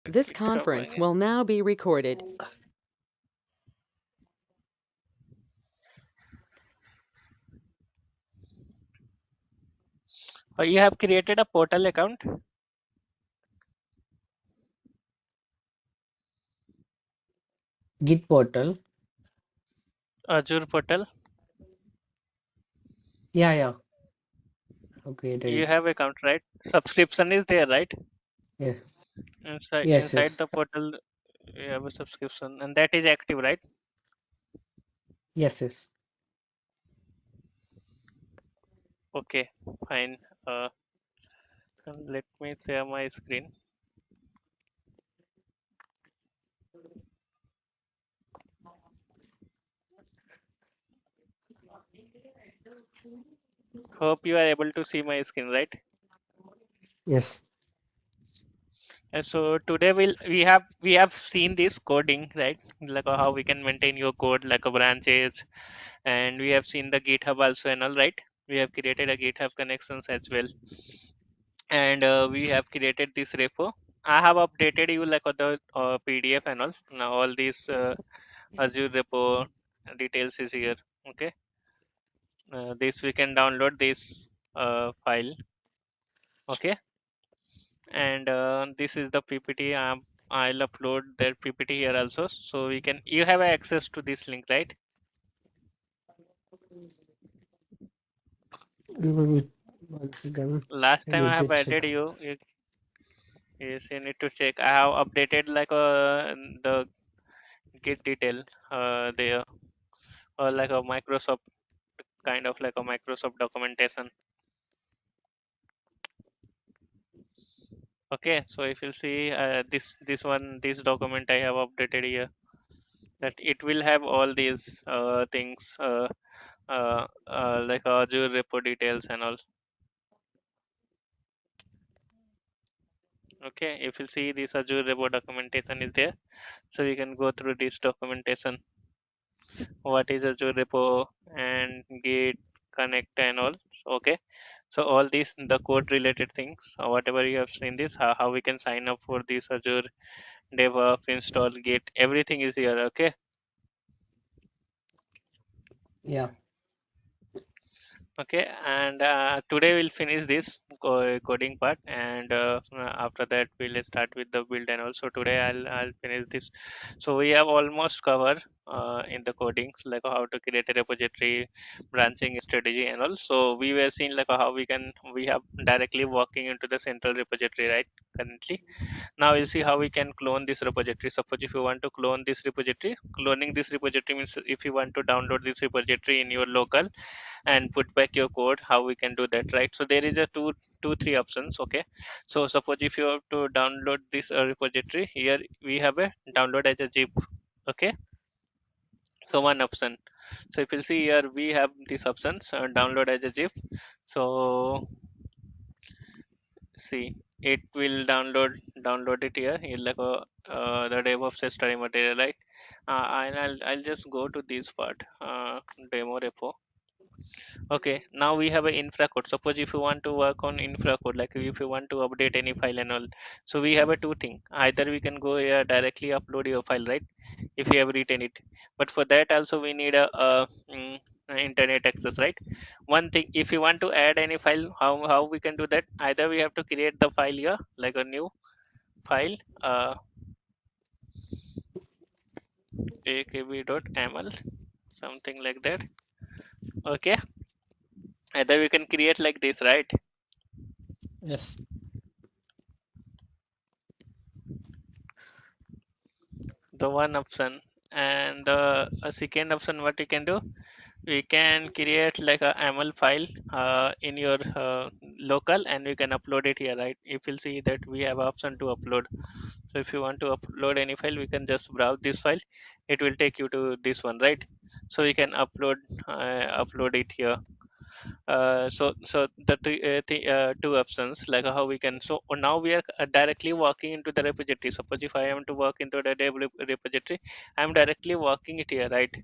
This GitHub conference again. will now be recorded. You have created a portal account, Git portal. Azure portal. Yeah. I've created You it. have account, right? Subscription is there, right? Yes. Inside Yes. the portal, you have a subscription, and that is active, right? Yes. Okay, fine. Uh, and let me share my screen. Hope you are able to see my screen, right? Yes. And so today we have seen this coding, right? Like how we can maintain your code like a branches, and we have seen the GitHub also and all, right? We have created a GitHub connections as well, and we have created this repo. I have updated you like on the PDF and all. Now all these Azure repo details is here. Okay, this we can download this file. Okay, and this is the PPT. I'll upload that PPT here also, so we can. You have access to this link, right? One second. Last I time I need to have check. added you. Yes, you need to check. I have updated like the Git detail there, or like a Microsoft kind of like a Microsoft documentation. Okay, so if you see this document I have updated here, that it will have all these things like Azure repo details and all. Okay, if you see this Azure repo documentation is there, so we can go through this documentation. What is Azure repo and Git connect and all. Okay, so all these the code related things, whatever you have seen this, how we can sign up for this Azure DevOps, install Git, everything is here. Okay, Yeah. okay, and today we'll finish this coding part, and after that we'll start with the build. And also today I'll finish this. So we have almost covered in the codings like how to create a repository, branching strategy, and also we were seeing like how we have directly walking into the central repository, right? Currently, now we'll see how we can clone this repository. Suppose if you want to clone this repository, cloning this repository means if you want to download this repository in your local and put back your code, how we can do that, right? So there is a three options. Okay, so suppose if you have to download this repository, here we have a download as a zip. Okay, so one option. So if you see here we have these options, download as a zip. So see, it will download it here in like a the DevOps study material, right? And I'll just go to this part, demo repo. Okay, now we have an infra code. Suppose if you want to work on infra code, like if you want to update any file and all, so we have a two thing. Either we can go here directly upload your file, right? If you have written it, but for that also we need a internet access, right? One thing, if you want to add any file, how we can do that? Either we have to create the file here, like a new file, akb.ml, something like that. Okay, either we can create like this, right? Yes. The one option, and a second option what we can do, we can create like a ml file in your local, and we can upload it here, right? If you'll see that we have option to upload. So if you want to upload any file, we can just browse this file, it will take you to this one, right? So we can upload it here. So the two options, like how we can. So now we are directly walking into the repository. Suppose if I am to walk into the repository, I am directly walking it here, right?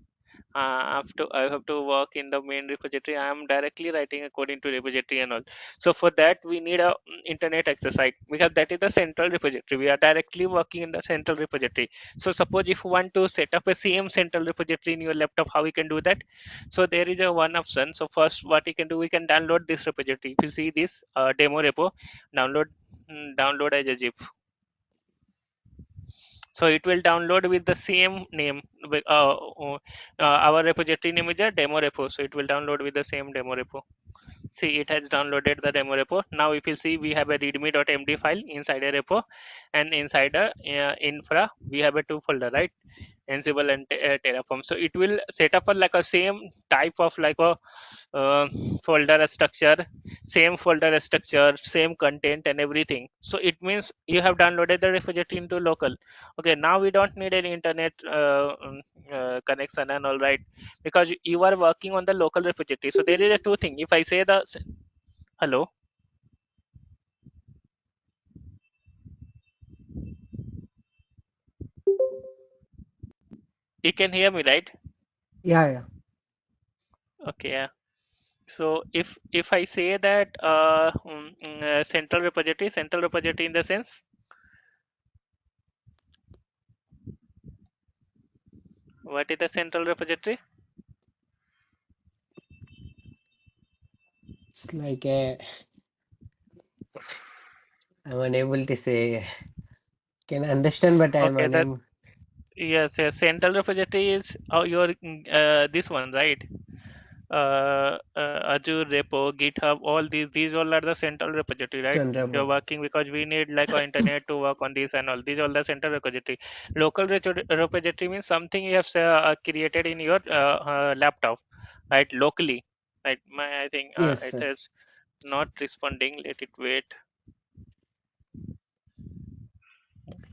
I have to work in the main repository. I am directly writing according to repository and all. So for that we need a internet access, right? Because that is the central repository. We are directly working in the central repository. So suppose if you want to set up a same central repository in your laptop, how we can do that? So there is a one option. So first what we can do, we can download this repository. If you see this demo repo, download download as a zip. So it will download with the same name. Our repository name is a demo repo, so it will download with the same demo repo. See, it has downloaded the demo repo. Now if you see, we have a readme.md file inside a repo, and inside a infra we have a two folder, right? Ansible and Terraform. So it will set up a like a same type of like a uh, folder structure, same folder structure, same content and everything. So it means you have downloaded the repository into local. Okay, now we don't need any internet connection and all, right? Because you are working on the local repository. So there is a two thing. If I say the hello, you can hear me, right? Yeah, yeah. Okay, yeah. So if I say that central repository in the sense, what is the central repository? It's like a, I'm unable to say. Can understand, but I'm Okay, that unable. yes, yes. Central repository is your this one, right? Azure repo, GitHub, all these all are the central repository, right? You're Chandrapur. working because we need like a internet to work on this and all. These all the central repository. Local repository means something you have created in your laptop, right? Locally, right? I think Yes, it yes. is not responding. Let it wait.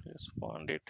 Respond it.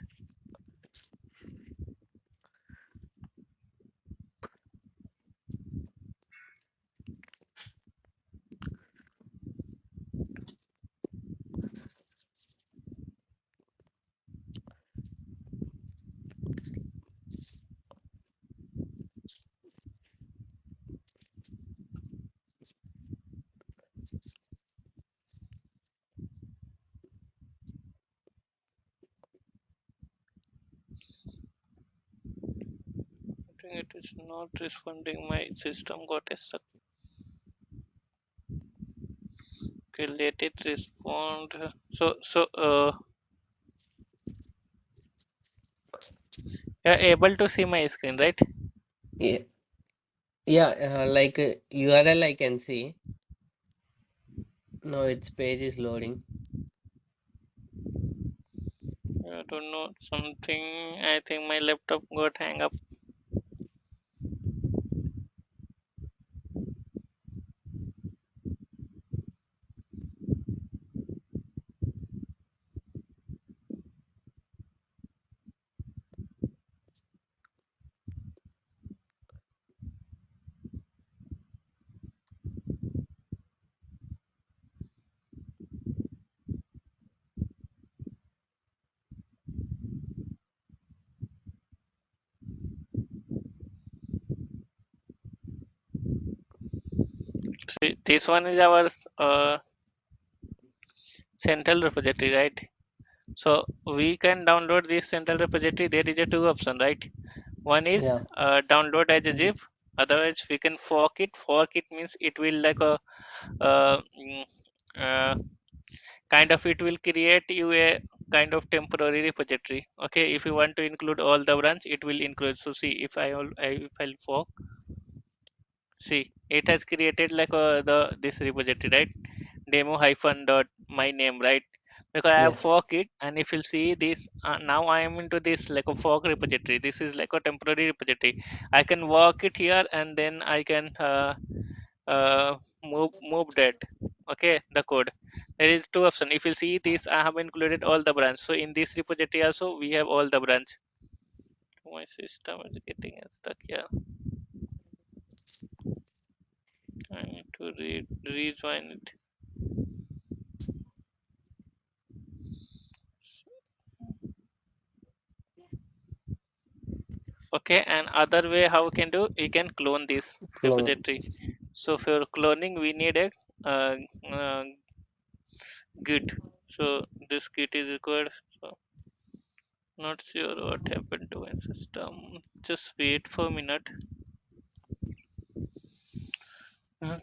I think it is not responding. My system got stuck. Okay, let it respond. You're able to see my screen, right? Yeah, yeah. Like URL I can see. No, its page is loading. I don't know, something. I think my laptop got hang up. This one is our central repository, right? So we can download this central repository. There is a two option, right? One is Yeah. download as a zip. Otherwise, we can fork it. Fork it means it will like a uh, mm, uh, kind of, it will create you a kind of temporary repository. Okay, if you want to include all the branch, it will include. So see, if I'll fork, see, it has created like the this repository, right? Demo hyphen dot my name, right? Because I have Yes. fork it, and if you'll see this, now I am into this like a fork repository. This is like a temporary repository. I can work it here, and then I can move that. Okay, the code. There is two options. If you see this, I have included all the branch. So in this repository also we have all the branch. My system is getting stuck here. I need to rejoin it. Okay, and other way how we can do, we can clone this Clone. repository. So for cloning we need a uh, uh, git. So this git is required. So not sure what happened to my system. Just wait for a minute. Uh,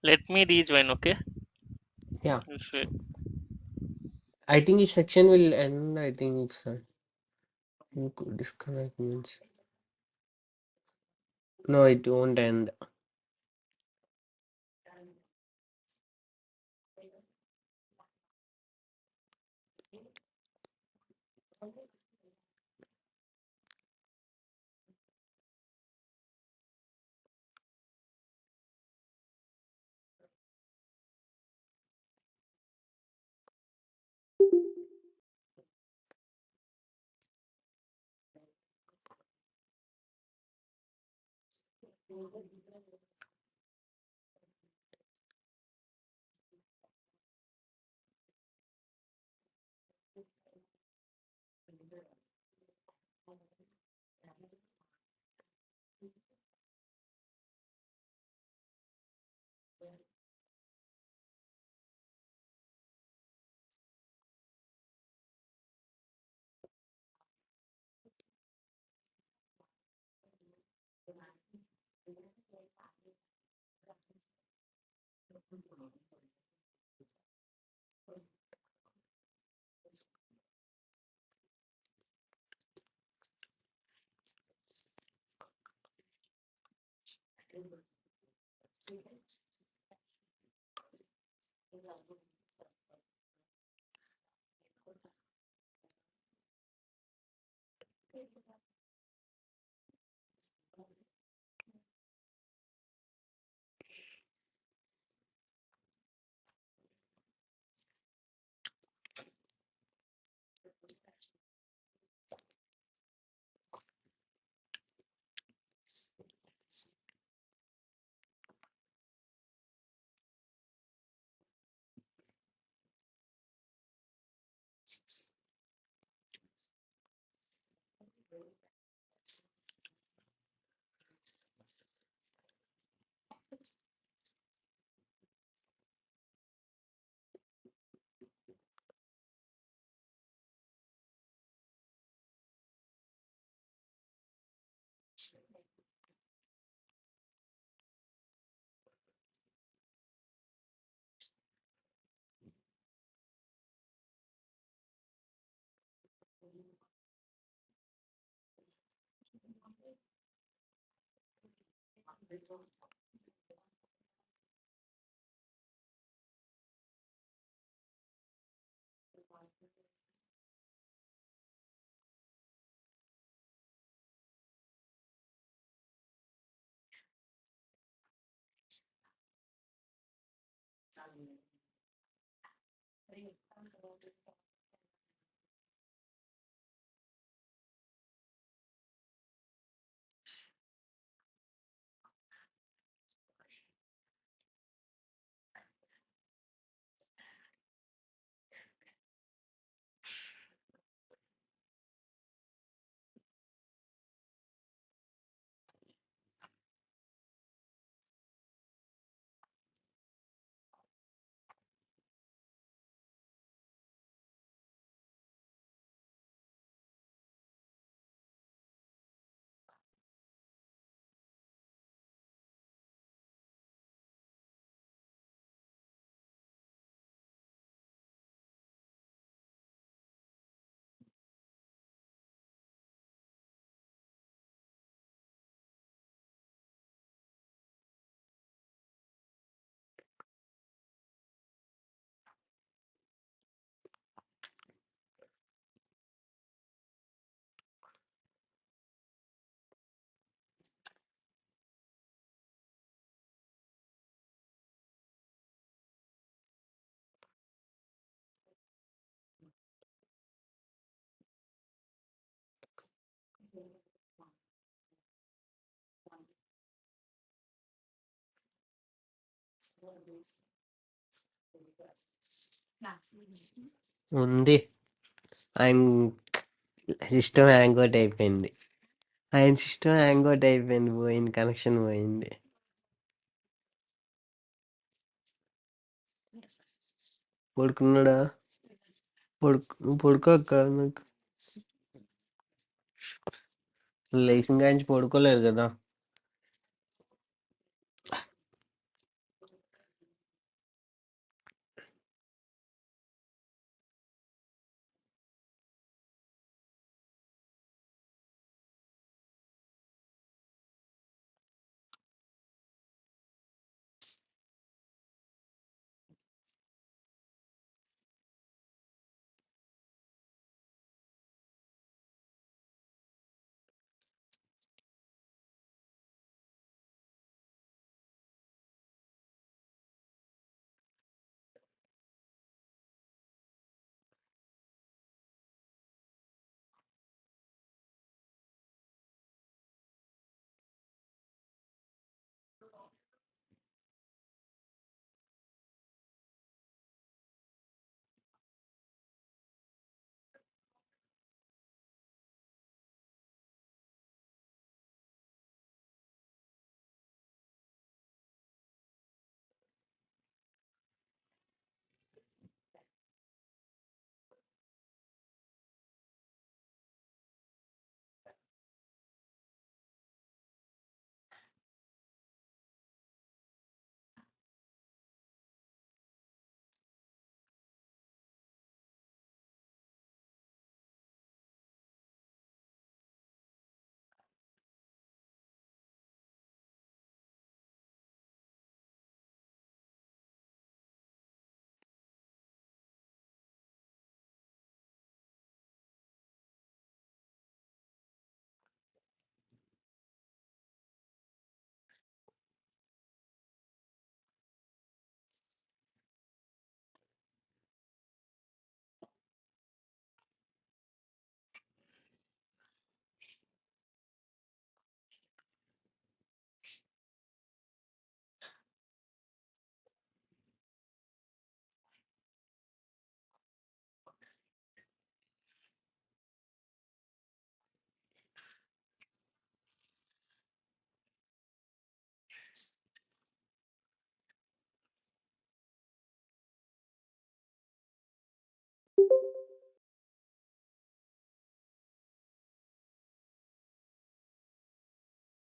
Let me rejoin, okay? Yeah. Just wait. I think this section will end. I think it's you could disconnect means. No, it won't end. ఉంది. ఆయన system hang out అయిపోయింది. ఆయన system hang out అయిపోయింది. పోయింది, connection పోయింది. పడుకున్నాడా? పడుకోక్క నాకు లేచిన కాంచి పడుకోలేదు కదా.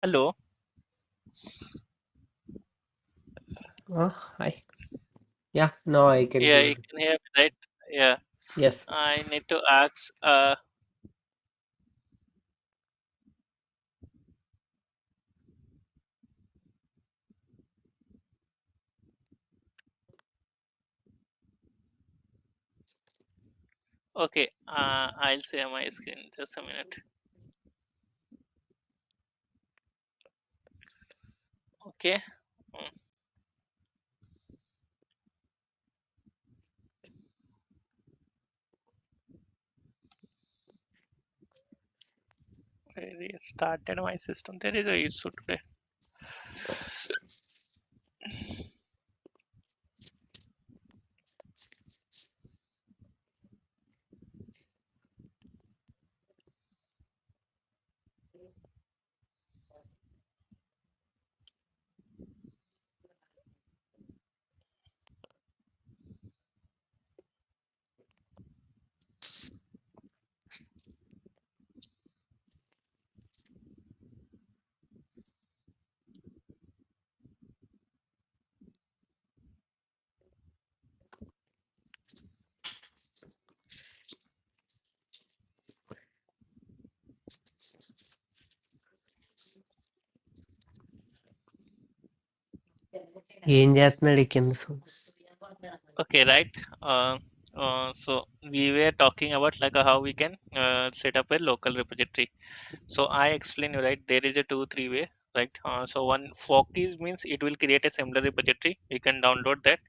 Hello. Hi. Yeah, now I can Yeah, hear you you. can hear me, right? Yeah. Yes. I need to ask. Okay. I'll share my screen. Just a minute. Okay. Mm, I restarted my system. There is a issue today. ఏం చేస్తున్నాడు ఈ కింద Okay, right. So we were talking about like how we can set up a local repository. So I explain you, right. There is a two three way, right. So one fork is means it will create a similar repository. You can download that.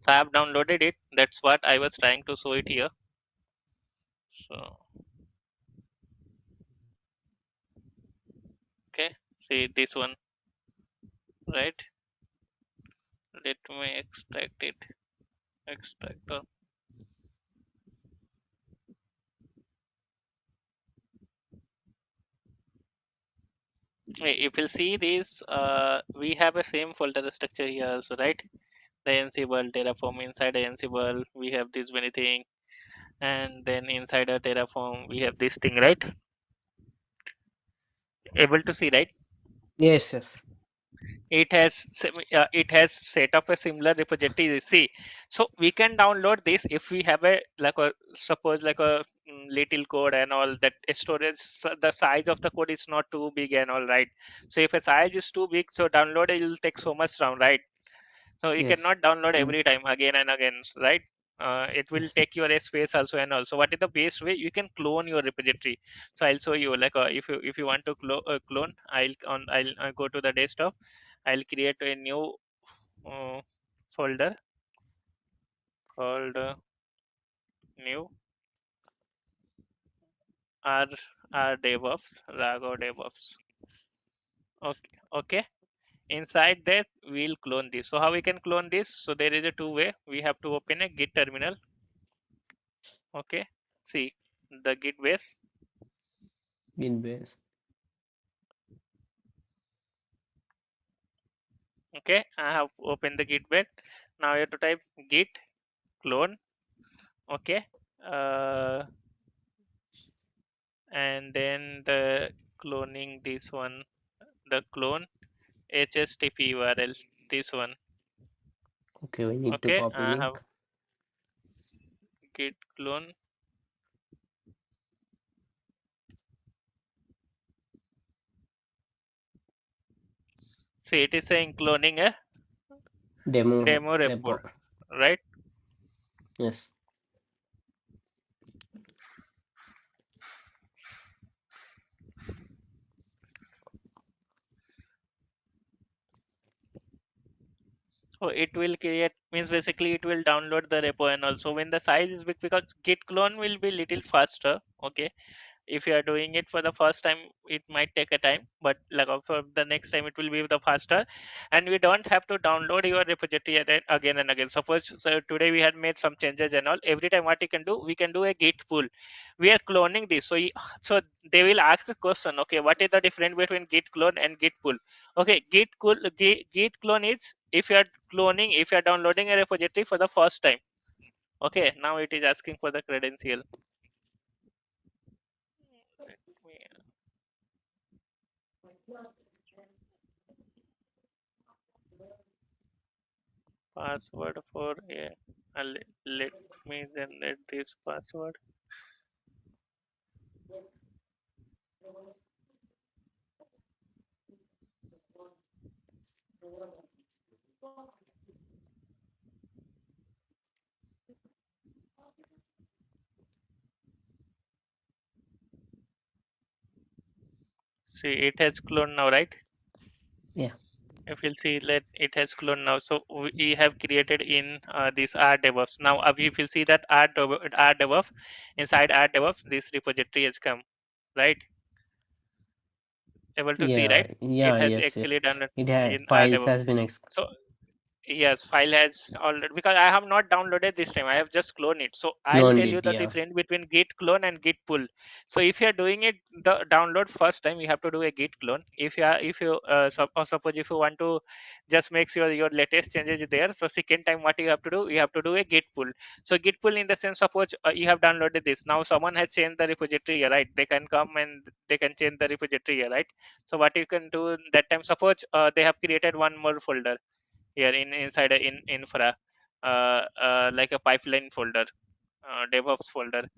So I have downloaded it. That's what I was trying to show it here. So okay, see this one, right. Let me extract it. Extractor. If you see this, we have a same folder structure here also, right? The Ansible, Terraform. Inside the Ansible, we have this many thing, and then inside a Terraform, we have this thing, right? Able to see, right? Yes, yes, It has set up a similar repository. See, so we can download this if we have a like a suppose like a little code and all that storage. The size of the code is not too big and all, right? So if a size is too big, so download it will take so much time, right? So you yes, cannot download mm, every time again and again, right? It will yes. take your space also and also. What is the best way? You can clone your repository. So I'll show you. Like if you want to clone, I'll go to the desktop. I'll create a new uh, folder called new R R DevOps Rago DevOps. Okay, okay. Inside that we'll clone this. So how we can clone this? So there is a two way. We have to open a Git terminal. Okay. See the Git base. Git base. Okay, I have opened the Git base. Now you have to type git clone. Okay, uh, and then the cloning this one, the clone HTTP URL, this one. Okay, we need to Okay, copy I have link. git clone. See, it is saying cloning a Demo demo repo, repo. right? Yes. So it will create, means basically it will download the repo, and also when the size is big, because git clone will be little faster. Okay, if you are doing it for the first time, it might take a time, but like for the next time it will be the faster, and we don't have to download your repository again and again. Suppose so today we had made some changes and all. Every time what we can do, we can do a git pull. We are cloning this, so so they will ask the question, okay, what is the difference between git clone and git pull? Okay, git clone is if you are cloning, if you are downloading a repository for the first time. Okay, now it is asking for the credential. Let me password for a let me generate this password. See, it has cloned now, right? Yeah. If you'll see that it has cloned now, so we have created in this R DevOps. Now if you see that R DevOps, inside R DevOps this repository has come, right? Able to see, Yeah. right? It Yeah. has Yes. Yes. actually done it It has in R files DevOps. has been So yes, file has already, because I have not downloaded this time. I have just cloned it. So I'll cloned tell you it. the Yeah. difference between git clone and git pull. So if you are doing it the download first time, you have to do a git clone. If you or suppose if you want to just make sure your latest changes is there. So second time what you have to do, you have to do a git pull. So git pull in the sense, suppose you have downloaded this. Now someone has changed the repository here, right? They can come and they can change the repository here, right? So what you can do that time, suppose they have created one more folder here inside a in infra, like a pipeline folder, devops folder,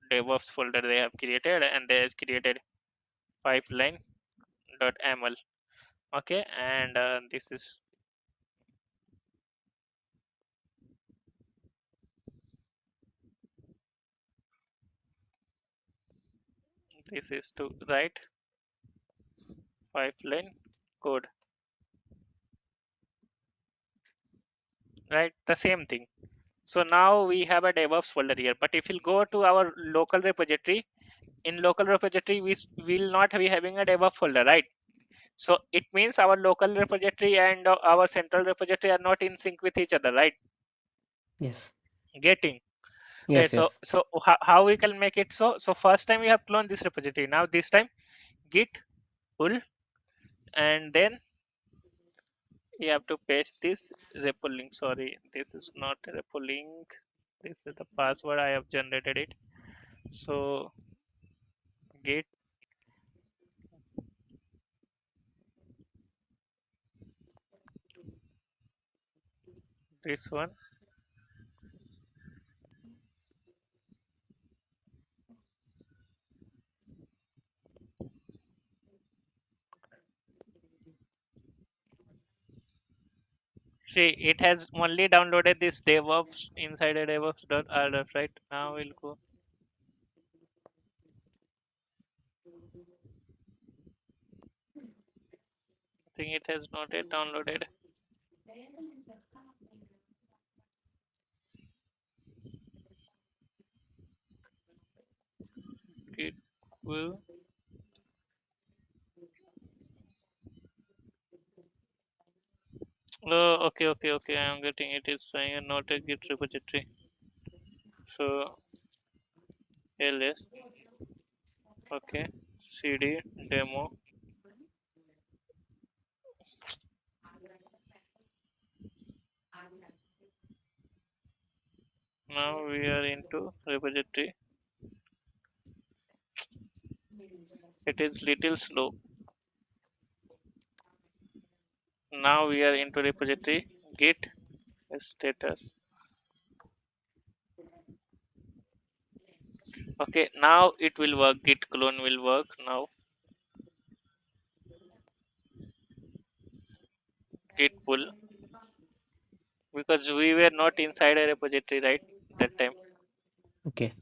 devops folder they have created, and they have created pipeline.ml. Okay, and this is to write pipeline code, right? The same thing. So now we have a devops folder here, but if you go to our local repository, in local repository we will not be having a devops folder, right? So it means our local repository and our central repository are not in sync with each other, right? Yes. Getting. Okay, Yes. so Yes. how we can make it so? So first time we have cloned this repository. Now this time git pull, and then you have to paste this repo link. Sorry, this is not a repo link. This is the password I have generated it. So git this one. See, it has only downloaded this DevOps inside a DevOps.rf, right? Now we'll go. I think it has not yet downloaded. Git pull. Oh, okay, okay, okay. I'm getting it. It's saying not a Git repository. So ls, okay, cd demo. Now we are into repository. It is little slow. Now we are into repository. Git status. Okay, now it will work. Git clone will work now. Git pull, because we were not inside a repository, right, that time. Okay.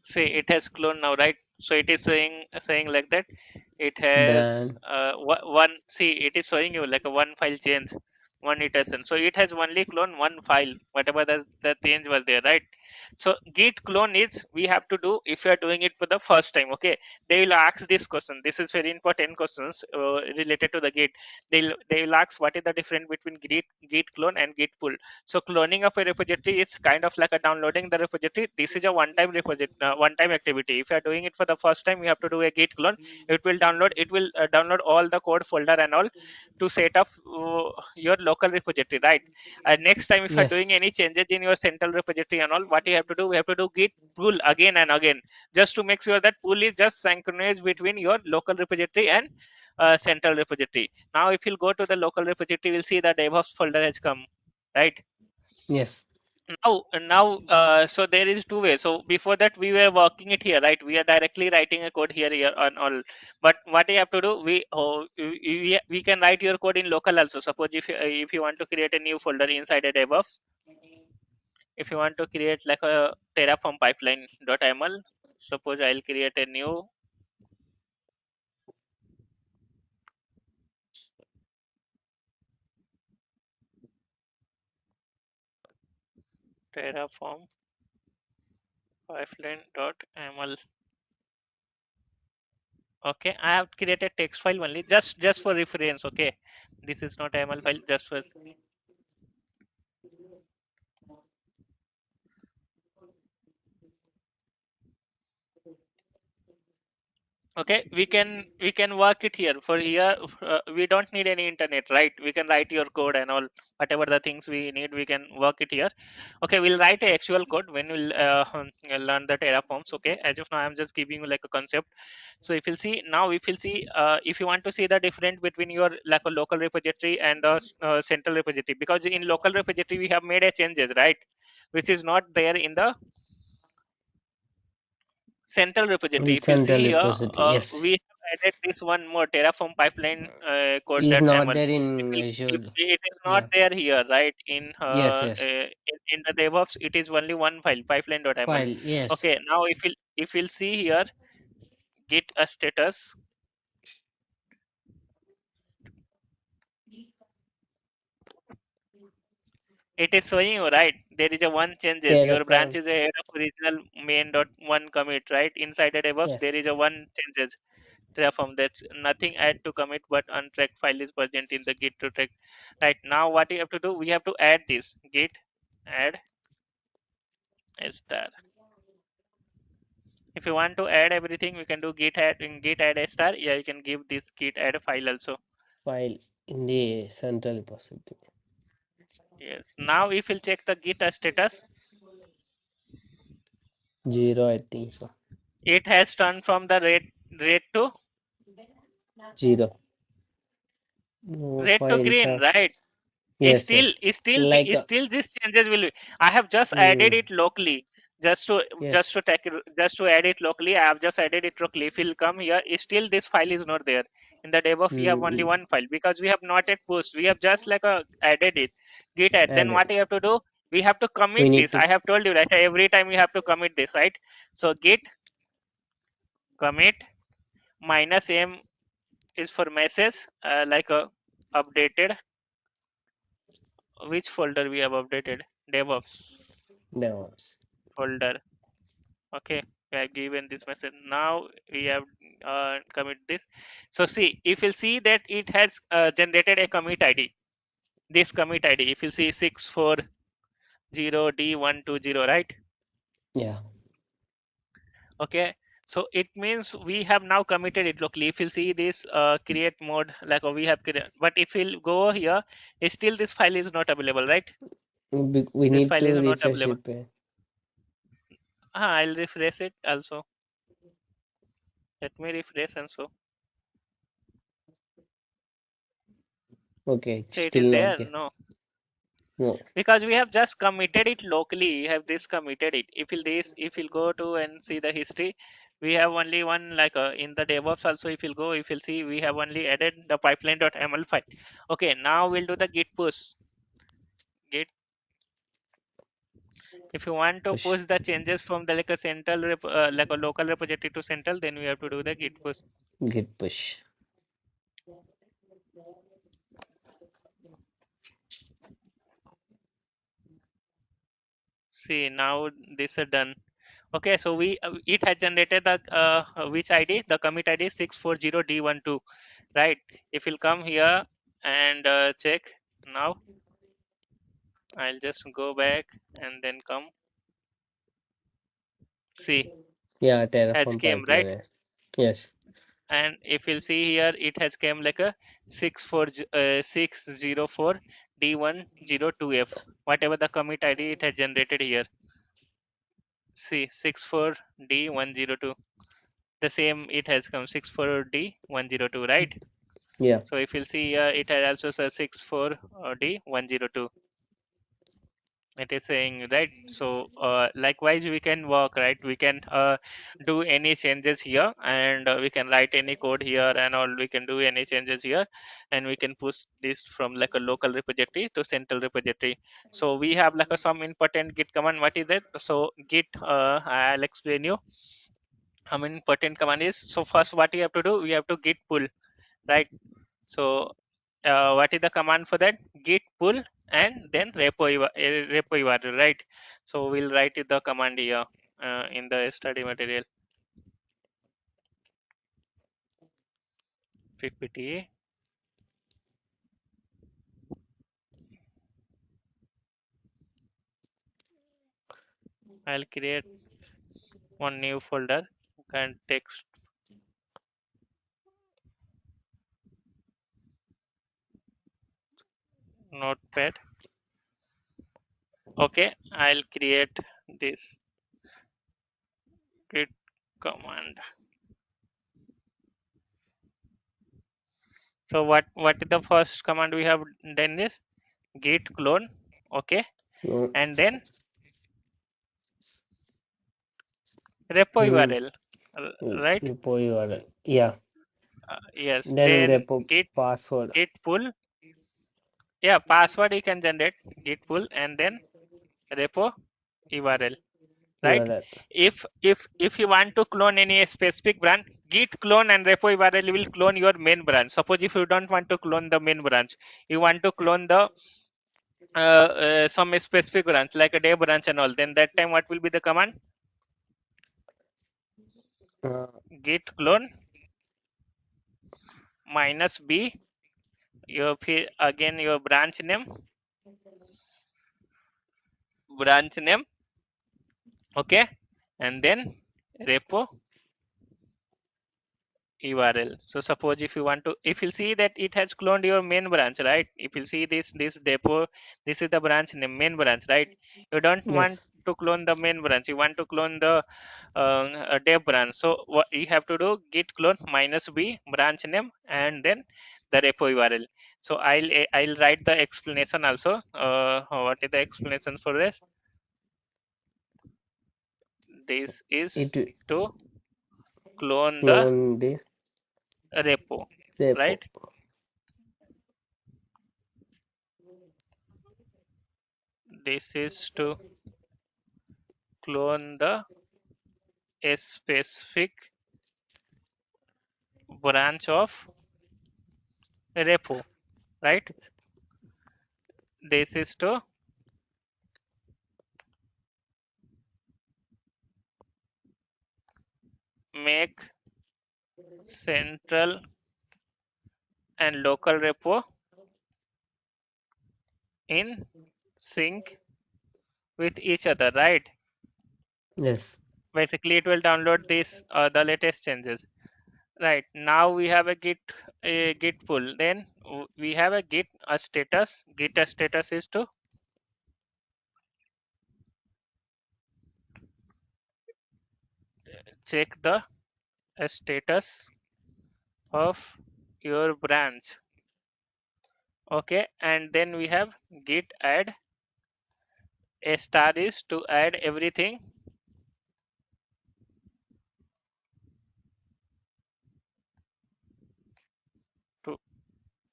See, it has cloned now, right? So it is saying like that. It has Then one. See, it is showing you like a one file change, one iteration. So it has only cloned one file, whatever the change was there, right? So git clone is we have to do if you are doing it for the first time. Okay, they will ask this question. This is very important questions related to the git. They will ask what is the difference between git clone and git pull. So cloning of a repository is kind of like a downloading the repository. This is a one-time repository, one-time activity. If you are doing it for the first time, you have to do a git clone. It will download. It will download all the code folder and all to set up your local repository, right? And next time, if you are yes. doing any changes in your central repository and all, what you have to do, we have to do git pull again and again, just to make sure that pull is just synchronized between your local repository and central repository. Now, if you go to the local repository, we'll see the DevOps folder has come, right? Yes. Now, so there is two ways. So before that we were working it here, right? We are directly writing a code here on all. But what you have to do, we can write your code in local also. Suppose if you want to create a new folder inside a DevOps, if you want to create like a Terraform pipeline.ml, suppose I'll create a new Terraform pipeline.ml. Okay, I have created text file only, just for reference. Okay, this is not ML file, just for. Okay, we can work it here. For here we don't need any internet, right? We can write your code and all, whatever the things we need, we can work it here. Okay, we'll write a actual code when we'll learn the terraforms. Okay, as of now I'm just giving you like a concept. So if you'll see now, if you'll see if you want to see the difference between your like a local repository and the central repository, because in local repository we have made a changes, right, which is not there in the central repository. If you Central see here, repository. we Yes. have added this one more Terraform pipeline code Is that not ML. there If, in if Azure. it is not Yeah. there here, right? Yes. Yes. In the DevOps, it is only one file, pipeline.ml. File. Yes. Okay, now if you'll see here, git a status. it is showing you, right? There is a one changes. Your branch Terraform. is ahead of original main dot one commit, right? Inside the DevOps, Yes. there is a one changes. Terraform, that's nothing add to commit, but untracked file is present in the git to track. Right now, what you have to do, we have to add this git add a star. If you want to add everything, we can do git add in git add a star. Yeah, you can give this git add a file also. File in the central repository. Yes. Now, if you'll check the git status, 0, I think so. it has turned from the red to 0. No red to files green, are. right? Yes, yes. Like Still this changes will be. I have just added mm, it locally, just to yes. just to add it locally. I have just added it locally. If you'll come here, still this file is not there. In the DevOps, we have only Mm, one file because we have not yet pushed. We have just like added it, git add. Then what added. you have to do? We have to We commit need this. to I have told you right. Every time we have to commit this, right? So git commit minus m is for message, like a updated. Which folder we have updated? DevOps DevOps. folder. Okay, we have given this message. Now we have commit this. So see, if you see that it has generated a commit ID. This commit ID, if you see 640D120, right? Yeah. Okay, so it means we have now committed it locally. If you see this create mode, like we have created, but if we'll go here, still this file is not available, right? We This need file is to not refresh available. it. I'll refresh it also. Let me refresh and so. Okay, it's See, it is still not there. there. No, No. because we have just committed it locally. We have this committed it. If you'll go to and see the history, we have only one, like in the DevOps also. If you'll go, if you'll see, we have only added the pipeline.ml file. Okay, now we'll do the git push. Git. If you want to Push. push the changes from the like a like a local repository to central, then we have to do the git push. Git push. See, now this is done. Okay, so we it has generated the which ID? The commit ID 640D12, right? If you'll come here and check now, I'll just go back and then come. See, Yeah, has Terraform came, right? pipeline. Yes. And if you'll see here, it has came like a 604 D102F. Whatever the commit ID it has generated here. See, 64D102. The same it has come 64D102, right? Yeah. So if you'll see here, it has also says 64D102. It is saying, right? So likewise, we can work, right? We can do any changes here, and we can write any code here, and all we can do any changes here, and we can push this from like a local repository to central repository. So we have like a some important git command. What is it? So git, I'll explain you. How many important command is? So first, what you have to do? We have to git pull, right? So what is the command for that? Git pull and then repo URL, right? So we'll write it the command here in the study material. PPT. I'll create one new folder and text notepad. Okay, I'll create this git command. So what is the first command we have done is git clone. Okay, No. and then repo Mm, URL, right? repo URL. Yeah. Yes. Then Then repo git password git pull. Yeah, password you can generate git pull and then repo URL, right? URL. If you want to clone any specific branch, git clone and repo URL will clone your main branch. Suppose if you don't want to clone the main branch, you want to clone the some specific branch like a day branch and all, then that time what will be the command? uh, Git clone minus b, your again your branch name, okay, and then repo URL. So suppose if you want to, if you see that it has cloned your main branch, right? If you see this depot, this is the branch name, main branch, right? You don't want yes, to clone the main branch. You want to clone the dev branch. So what you have to do? Git clone minus b branch name and then the repo URL. So I'll write the explanation also. What is the explanation for this? This is it will to clone the clone the repo, repo. right? This is to clone the a specific branch of repo, right? This is to make central and local repo in sync with each other, right? Yes, Basically, it will download this the latest changes. Right now we have a git pull. Then we have a git a status. Git a status is to check the status of your branch. Okay, and then we have git add. A star is to add everything, to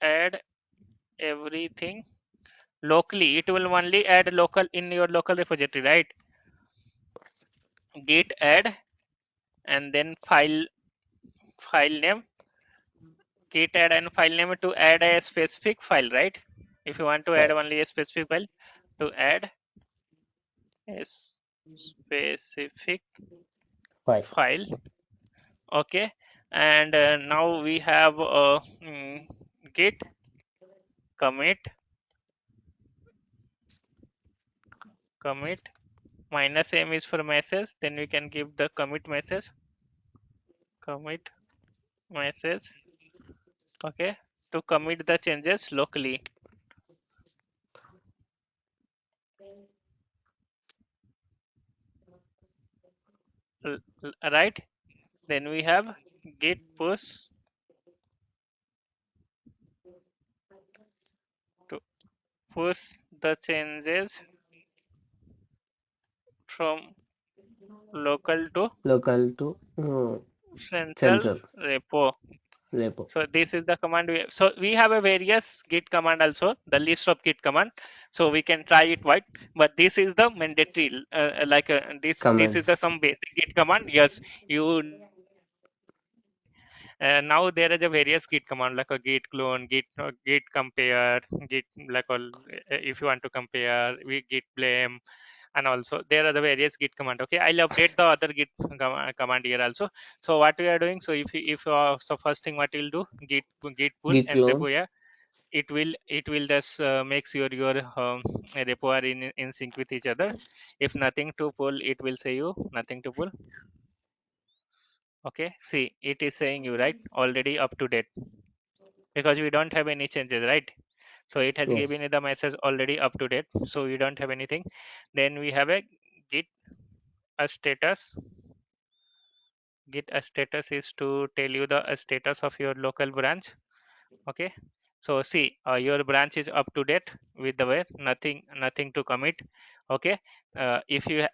add everything locally. It will only add local in your local repository, right? Git add and then file name, git add and file name to add a specific file, right? If you want to add right. only a specific file, to add a specific Fine. file, okay. And now we have git commit commit minus m is for message, then we can give the commit message, okay, to commit the changes locally, right? Then we have git to push the changes from local to Local to central central repo. repo. So this is the command we have. So we have a various git command also, the list of git command. So we can try it right, but this is the mandatory, like this is the Commands. some basic git command. Yes, you now there is a various git command like a git clone, git compare, git like all. If you want to compare, we git blame, and also there are the various git command. Okay, I'll update the other git command here also. So what we are doing, so if so first thing what you'll do, git pull Git and clone. repo, yeah, it will just makes your repo are in sync with each other. If nothing to pull, it will say you nothing to pull. Okay, see, it is saying you right already up to date because we don't have any changes, right? So it has Yes. given you the message already up to date, so you don't have anything. Then we have a git a status. Git a status is to tell you the status of your local branch. Okay, so see, your branch is up to date with the way nothing to commit. Okay, if you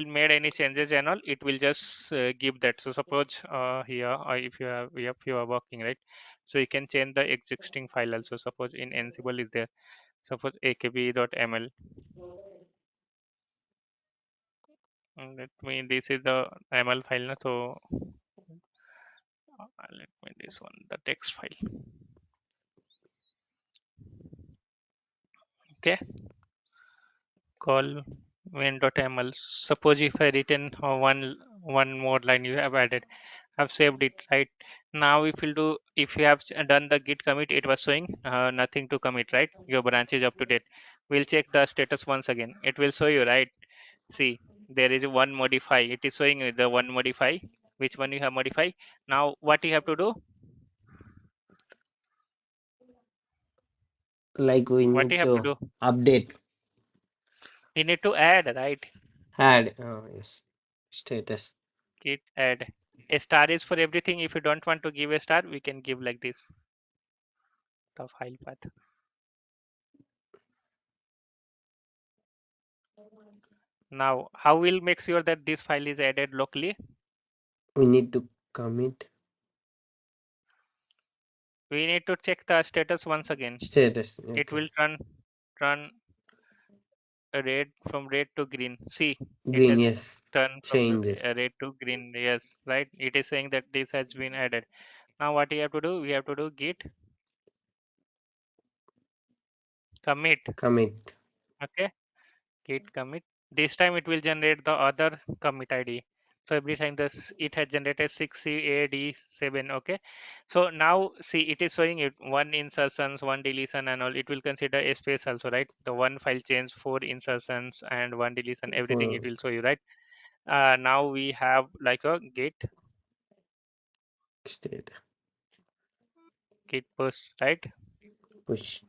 made any changes and all, it will just give that. So suppose here if you are working, right, so you can change the existing file also. Suppose in ansible is there, suppose akb.ml. Let me, this is the ml file na, so let me this one, the text file. Okay, call main.ml. Suppose if I written one more line you have added, I've saved it right. Now if you do, if you have done the git commit, it was showing nothing to commit, right? Your branch is up to date. We'll check the status once again. It will show you, right? See, there is one modify. It is showing you the one modify. Which one you have modified? Now what you have to do? Like we What you need have to to do? update, You need to add, right? add, yes, status. Git add. A star is for everything. If you don't want to give a star, we can give like this, the file path. Now, how we'll make sure that this file is added locally? We need to commit We need to check the status once again. status. It Okay. will turn red from red to green. See, it Green, has yes. turned from Change it. red to green. Yes, right. It is saying that this has been added. Now, what we have to do? We have to do git commit. Commit. Okay, git commit. This time it will generate the other commit ID. So every time this it has generated 6CAD7. Okay. So now see it is showing it one insertions, one deletion and all. It will consider a space also, right? The one file change, four insertions and one deletion, everything it For will show you, right? Now we have like a state. git push, right? Push.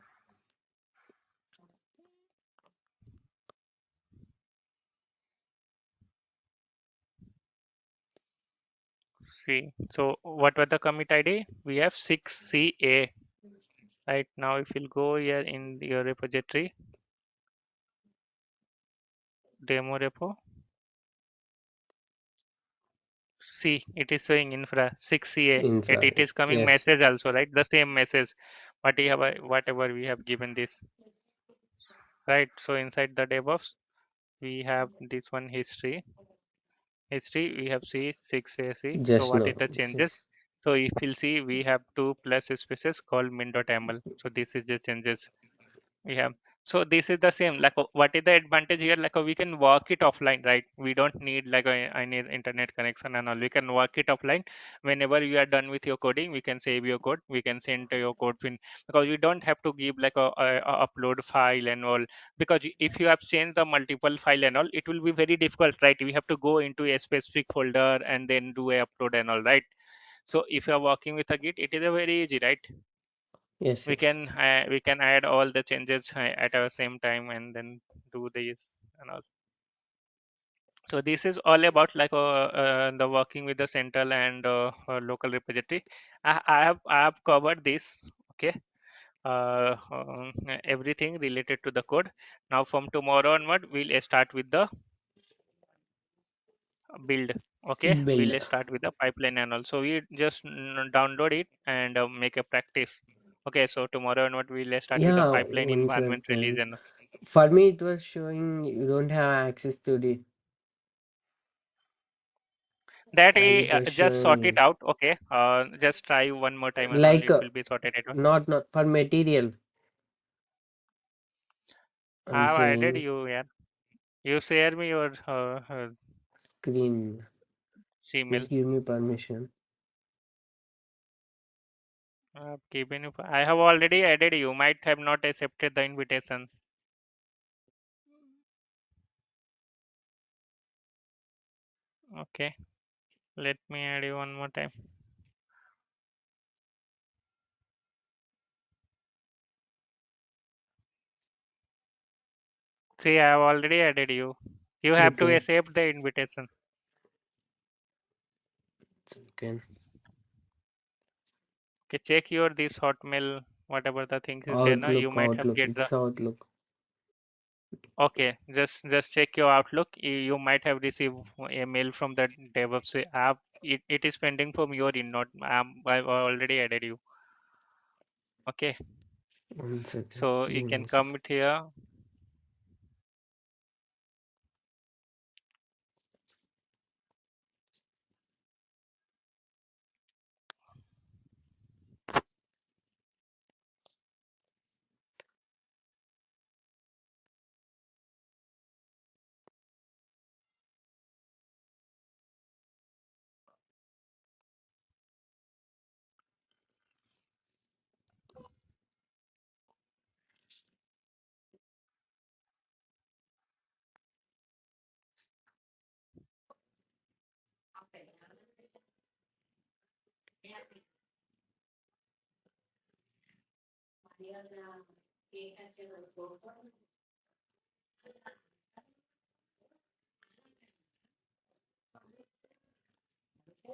See, so what were the commit ID? We have 6CA. Right now, if you'll go here in your repository, demo repo, see, it is showing infra 6CA. It Infra. is coming Yes. message also, right? The same message, whatever we have given this, right? So inside the DevOps, we have this one history. We have C6AC. So Just what now. is the changes? Six. So if you'll see, we have two plus spaces called min.ml. So this is the changes. Yeah. So this is the same. Like, what is the advantage here? Like, we can work it offline, right? We don't need like I need internet connection and all. We can work it offline. Whenever you are done with your coding, we can save your code. We can send to your code pin because we don't have to give like a upload file and all. Because if you have changed the multiple file and all, it will be very difficult, right? We have to go into a specific folder and then do a upload and all, right? So if you are working with a Git, it is a very easy, right? Yes, we yes. can we can add all the changes at our same time and then do this and all. So this is all about like the working with the central and local repository. I have covered this. Okay. Everything related to the code. Now from tomorrow onward we'll start with the build. Okay, Build. we'll start with the pipeline and also we just download it and make a practice. Okay, so tomorrow onward we'll start with the Yeah, pipeline one environment release second. and For me, it was showing you don't have access to the, that like it was just sort it showing out. Okay, just try one more time and all like it will be sorted out. not for material. I'm I have added saying you. Yeah, you share me your screen. Gmail. Just give me permission. Given you, I have already added you. Might have not accepted the invitation. Okay, let me add you one more time. See, I have already added you. You have to Okay. accept the invitation. Second. Okay, check your this Hotmail, whatever the things is there now. You Outlook, might have Outlook. get the. It's Outlook. Okay, just check your Outlook. You might have received a mail from the DevOps app. It is pending from your in not. I've already added you. Okay, One second. so you Give me can a come second. it here.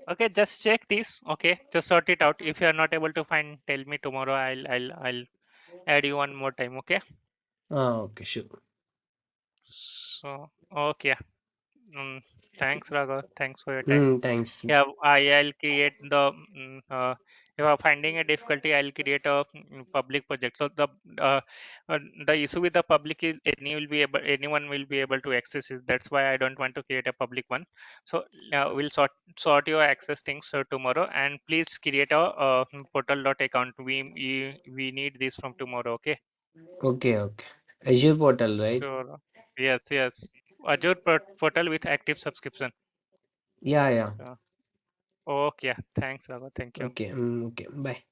Okay, just check this. Okay, just sort it out. If you are not able to find, tell me tomorrow. I'll add you one more time. Okay. Okay, sure. So okay. Mm, thanks, Raghav. Thanks for your time. Thanks. Yeah, I'll create the if I'm finding a difficulty, I'll create a public project. So uh, the issue with the public is anyone will be able to access it. That's why I don't want to create a public one. So we'll sort your access things tomorrow, and please create a portal dot account. We need this from tomorrow. Okay. Okay, okay. Azure portal, right? So yes. Azure portal with active subscription. Yeah, yeah. So, okay. Yeah. Thanks, Raghav. Thank you. Okay, okay. Bye.